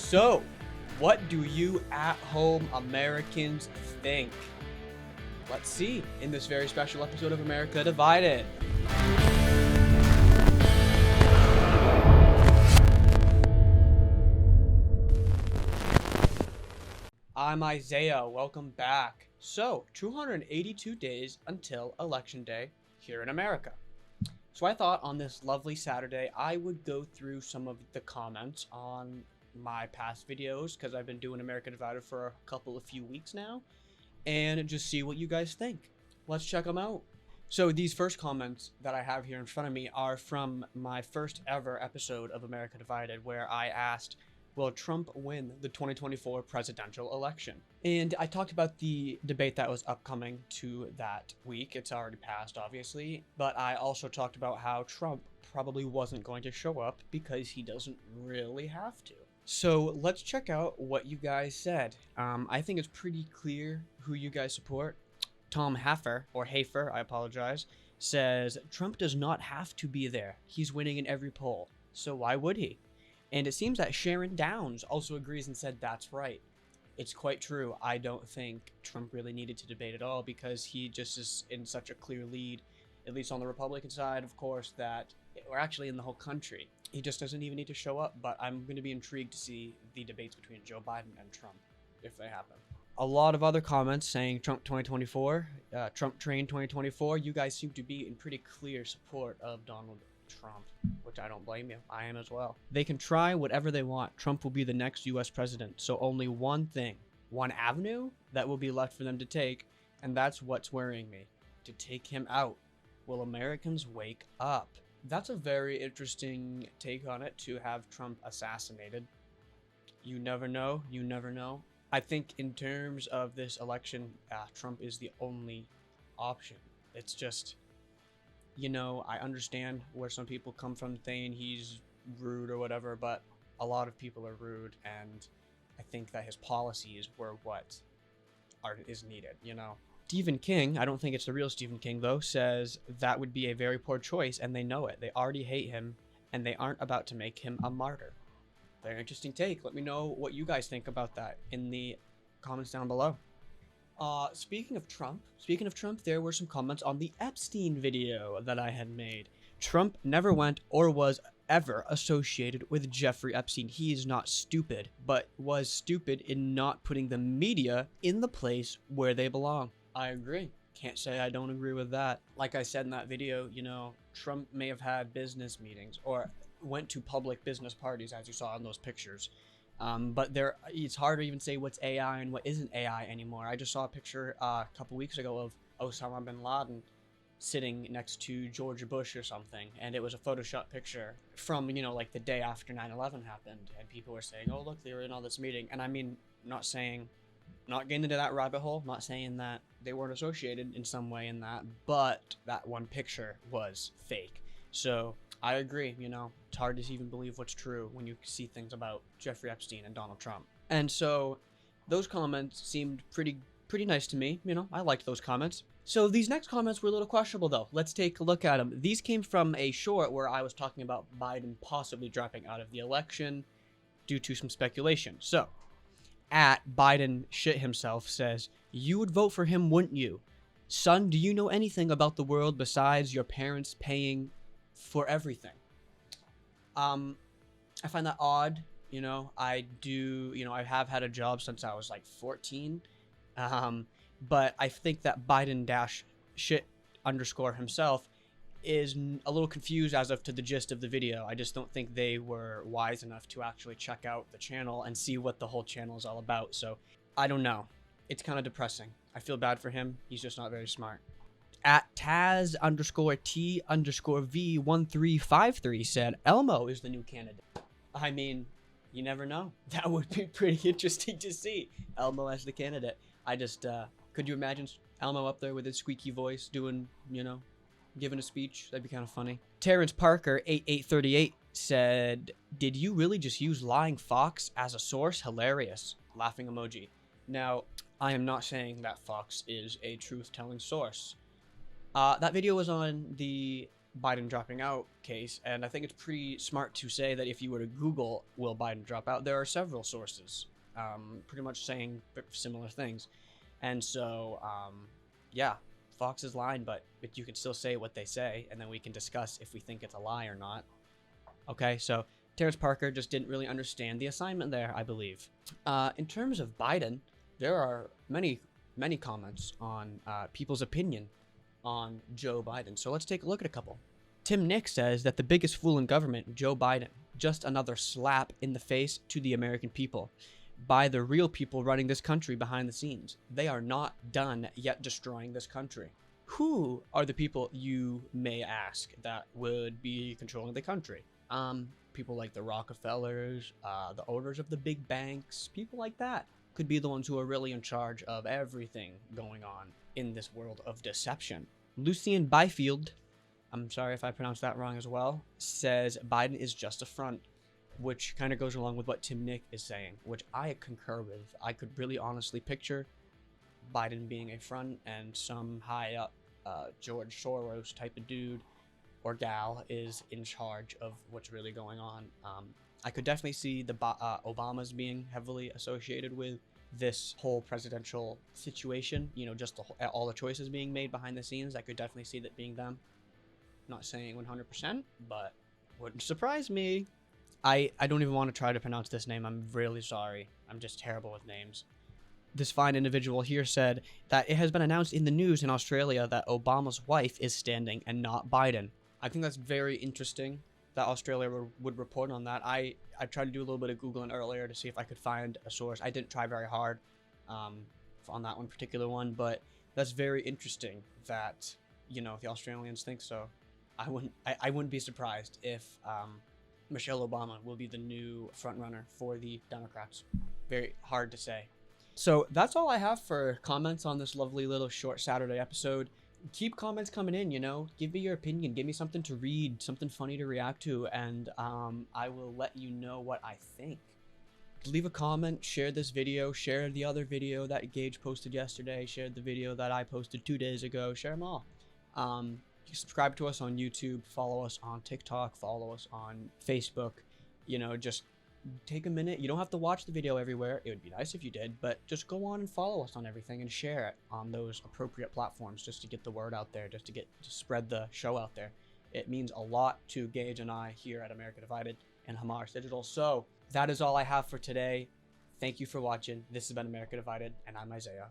So, what do you at-home Americans think? Let's see in this very special episode of America Divided. I'm Isaiah, welcome back. So, 282 days until Election Day here in America. So I thought on this lovely Saturday, I would go through some of the comments on my past videos, because I've been doing America Divided for a few weeks now, and just see what you guys think. Let's check them out. So these first comments that I have here in front of me are from my first ever episode of America Divided, where I asked, will Trump win the 2024 presidential election? And I talked about the debate that was upcoming to that week. It's already passed, obviously. But I also talked about how Trump probably wasn't going to show up because he doesn't really have to. So let's check out what you guys said. I think it's pretty clear who you guys support. Tom Hafer, I apologize, says Trump does not have to be there. He's winning in every poll. So why would he? And it seems that Sharon Downs also agrees and said that's right. It's quite true. I don't think Trump really needed to debate at all because he just is in such a clear lead, at least on the Republican side, of course, that we're actually in the whole country. He just doesn't even need to show up, but I'm going to be intrigued to see the debates between Joe Biden and Trump, if they happen. A lot of other comments saying Trump 2024, Trump train 2024. You guys seem to be in pretty clear support of Donald Trump, which I don't blame you. I am as well. They can try whatever they want. Trump will be the next US president. So only one thing, one avenue that will be left for them to take, and that's what's worrying me. To take him out. Will Americans wake up? That's a very interesting take on it, to have Trump assassinated. You never know. You never know. I think in terms of this election, Trump is the only option. It's just, you know, I understand where some people come from saying he's rude or whatever, but a lot of people are rude, and I think that his policies were what is needed, you know. Stephen King, I don't think it's the real Stephen King though, says that would be a very poor choice, and they know it. They already hate him, and they aren't about to make him a martyr. Very interesting take. Let me know what you guys think about that in the comments down below. Speaking of Trump, there were some comments on the Epstein video that I had made. Trump never went or was ever associated with Jeffrey Epstein. He is not stupid, but was stupid in not putting the media in the place where they belong. I agree. Can't say I don't agree with that. Like I said in that video, you know, Trump may have had business meetings or went to public business parties, as you saw in those pictures. But it's hard to even say what's AI and what isn't AI anymore. I just saw a picture a couple weeks ago of Osama bin Laden sitting next to George Bush or something, and it was a Photoshop picture from, you know, like the day after 9/11 happened, and people were saying, oh look, they were in all this meeting. And I mean, not getting into that rabbit hole, not saying that they weren't associated in some way in that, but that one picture was fake. So I agree, you know, it's hard to even believe what's true when you see things about Jeffrey Epstein and Donald Trump. And so those comments seemed pretty nice to me, you know, I liked those comments. So these next comments were a little questionable though. Let's take a look at them. These came from a short where I was talking about Biden possibly dropping out of the election due to some speculation. So, at Biden shit himself says, you would vote for him, wouldn't you? Son, do you know anything about the world besides your parents paying for everything? I find that odd. You know, I have had a job since I was like 14. But I think that Biden-shit_ himself is a little confused as of to the gist of the video. I just don't think they were wise enough to actually check out the channel and see what the whole channel is all about. So I don't know. It's kind of depressing. I feel bad for him. He's just not very smart. At Taz_T_V1353 said, Elmo is the new candidate. I mean, you never know. That would be pretty interesting to see. Elmo as the candidate. I just, could you imagine Elmo up there with his squeaky voice doing, you know, giving a speech? That'd be kind of funny. Terrence Parker 8838 said, did you really just use lying fox as a source? Hilarious. Laughing emoji. Now, I am not saying that Fox is a truth-telling source. That video was on the Biden dropping out case, and I think it's pretty smart to say that if you were to Google will Biden drop out, there are several sources pretty much saying similar things. And so yeah, Fox is lying, but you can still say what they say, and then we can discuss if we think it's a lie or not. Okay, so Terrence Parker just didn't really understand the assignment there, I believe. In terms of Biden, there are many comments on people's opinion on Joe Biden. So let's take a look at a couple. Tim Nick says that the biggest fool in government, Joe Biden, just another slap in the face to the American people by the real people running this country behind the scenes. They are not done yet destroying this country. Who are the people, you may ask, that would be controlling the country? People like the Rockefellers, the owners of the big banks, people like that could be the ones who are really in charge of everything going on in this world of deception. Lucien Byfield, I'm sorry if I pronounced that wrong as well, says Biden is just a front, which kind of goes along with what Tim Nick is saying, which I concur with. I could really honestly picture Biden being a front and some high up George Soros type of dude or gal is in charge of what's really going on. I could definitely see the Obamas being heavily associated with this whole presidential situation, you know, just all the choices being made behind the scenes. I could definitely see that being them. Not saying 100%, but wouldn't surprise me. I don't even want to try to pronounce this name. I'm really sorry. I'm just terrible with names. This fine individual here said that it has been announced in the news in Australia that Obama's wife is standing and not Biden. I think that's very interesting that Australia would report on that. I tried to do a little bit of Googling earlier to see if I could find a source. I didn't try very hard on that one particular one, but that's very interesting that, you know, the Australians think so. I wouldn't be surprised if Michelle Obama will be the new frontrunner for the Democrats. Very hard to say. So that's all I have for comments on this lovely little short Saturday episode. Keep comments coming in, you know, give me your opinion, give me something to read, something funny to react to, and I will let you know what I think. Leave a comment, share this video, share the other video that Gage posted yesterday, share the video that I posted 2 days ago, share them all. Subscribe to us on YouTube, follow us on TikTok, follow us on Facebook, you know, just take a minute. You don't have to watch the video everywhere. It would be nice if you did, but just go on and follow us on everything and share it on those appropriate platforms just to get the word out there, to spread the show out there. It means a lot to Gage and I here at America Divided and Homarus Digital. So that is all I have for today. Thank you for watching. This has been America Divided, and I'm Isaiah.